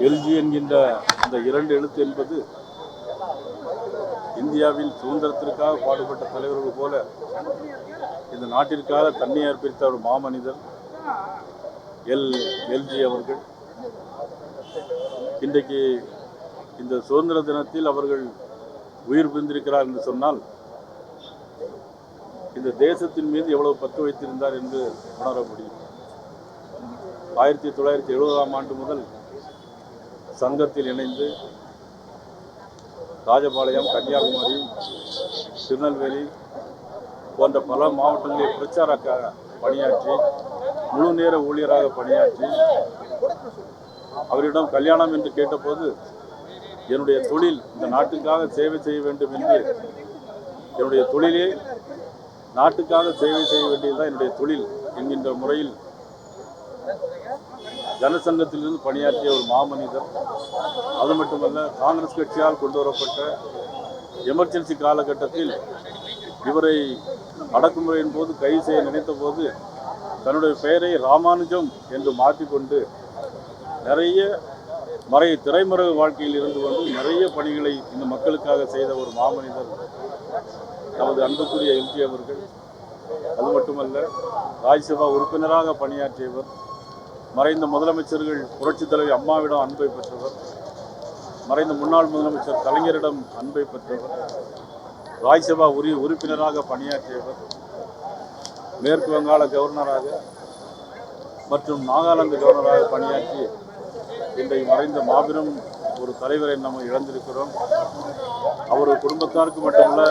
LG என்கின்ற அந்த இரண்டு எழுத்து என்பது இந்தியாவில் சுதந்திரத்திற்காக பாடுபட்ட தலைவர்கள் போல இந்த நாட்டிற்காக தன்னை அர்ப்பணித்த ஒரு மாமனிதர் எல்ஜி அவர்கள். இன்றைக்கு இந்த சுதந்திர தினத்தில் அவர்கள் உயிர் பிரிந்திருக்கிறார் என்று சொன்னால் இந்த தேசத்தின் மீது எவ்வளவு பற்று வைத்திருந்தார் என்று உணர முடியும். 1970ஆம் ஆண்டு முதல் சங்கத்தில் இணைந்து ராஜபாளையம், கன்னியாகுமரி, திருநெல்வேலி போன்ற பல மாவட்டங்களில் பிரச்சாரக்காக பணியாற்றி முழு நேர ஊழியராக பணியாற்றி அவரிடம் கல்யாணம் என்று கேட்டபோது என்னுடைய தொழில் இந்த நாட்டுக்காக சேவை செய்ய வேண்டும் என்று, என்னுடைய தொழிலே நாட்டுக்காக சேவை செய்ய வேண்டியதுதான் என்னுடைய தொழில் என்கின்ற முறையில் ஜனசங்கத்திலிருந்து பணியாற்றிய ஒரு மாமனிதர். அது மட்டுமல்ல, காங்கிரஸ் கட்சியால் கொண்டு வரப்பட்ட எமர்ஜென்சி காலகட்டத்தில் இவரை அடக்குமுறையின் போது கைது செய்ய நினைத்த போது தன்னுடைய பெயரை ராமானுஜம் என்று மாற்றிக்கொண்டு நிறைய திரைமறைவு வாழ்க்கையில் இருந்து கொண்டு நிறைய பணிகளை இந்த மக்களுக்காக செய்த ஒரு மாமனிதர் நமது அன்புக்குரிய எல்ஜி அவர்கள். அது மட்டுமல்ல, ராஜ்யசபா உறுப்பினராக பணியாற்றியவர், மறைந்த முதலமைச்சர்கள் புரட்சித் தலைவி அம்மாவிடம் அன்பை பெற்றவர், மறைந்த முன்னாள் முதலமைச்சர் கலைஞரிடம் அன்பை பெற்றவர், ராஜ்யசபா உறுப்பினராக பணியாற்றியவர், மேற்கு வங்காள கவர்னராக மற்றும் நாகாலாந்து கவர்னராக பணியாற்றி இன்றைக்கு மறைந்த மாபெரும் ஒரு தலைவரை நம்ம இழந்திருக்கிறோம். அவரது குடும்பத்தாருக்கு மட்டுமல்ல,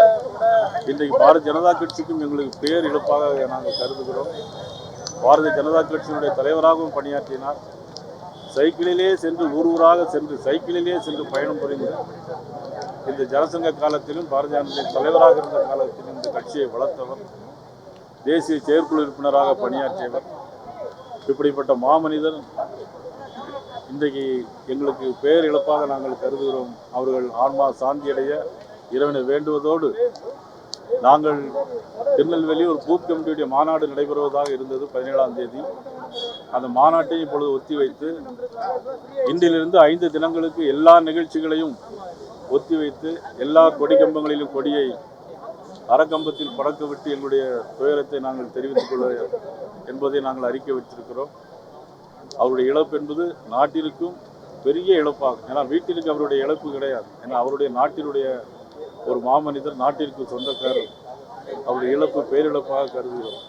இன்றைக்கு பாரதிய ஜனதா கட்சிக்கும் எங்களுக்கு பேர் இழப்பாக நாங்கள் கருதுகிறோம். பாரதிய ஜனதா கட்சியினுடைய தலைவராகவும் பணியாற்றினார். சைக்கிளிலே சென்று ஊராக சென்று சைக்கிளிலே சென்று பயணம் புரிந்து இந்த ஜனசங்க காலத்திலும் பாரதிய ஜனதா தலைவராக இருந்த காலத்திலும் இந்த கட்சியை வளர்த்தவர், தேசிய செயற்குழு உறுப்பினராக பணியாற்றியவர். இப்படிப்பட்ட மாமனிதர் இன்றைக்கு எங்களுக்கு பேர் இழப்பாக நாங்கள் கருதுகிறோம். அவர்கள் ஆன்மா சாந்தியடைய இறைவனை வேண்டுவதோடு, நாங்கள் திருநெல்வேலி ஒரு பூத் கமிட்டியுடைய மாநாடு நடைபெறுவதாக இருந்தது 17ஆம் தேதி. அந்த மாநாட்டை இப்பொழுது ஒத்திவைத்து இன்றிலிருந்து 5 தினங்களுக்கு எல்லா நிகழ்ச்சிகளையும் ஒத்திவைத்து எல்லா கொடி கம்பங்களிலும் கொடியை அறக்கம்பத்தில் பறக்க விட்டு எங்களுடைய துயரத்தை நாங்கள் தெரிவித்துக் கொள்ள என்பதை நாங்கள் அறிக்கை வைத்திருக்கிறோம். அவருடைய இழப்பு என்பது நாட்டிற்கும் பெரிய இழப்பாகும். ஏன்னா வீட்டிற்கு அவருடைய இழப்பு கிடையாது. ஏன்னா அவருடைய நாட்டினுடைய ஒரு மாமனிதர், நாட்டிற்கு சொந்தக்காரர். அவருடைய இழப்பு பேரிழப்பாக கருதுகிறோம்.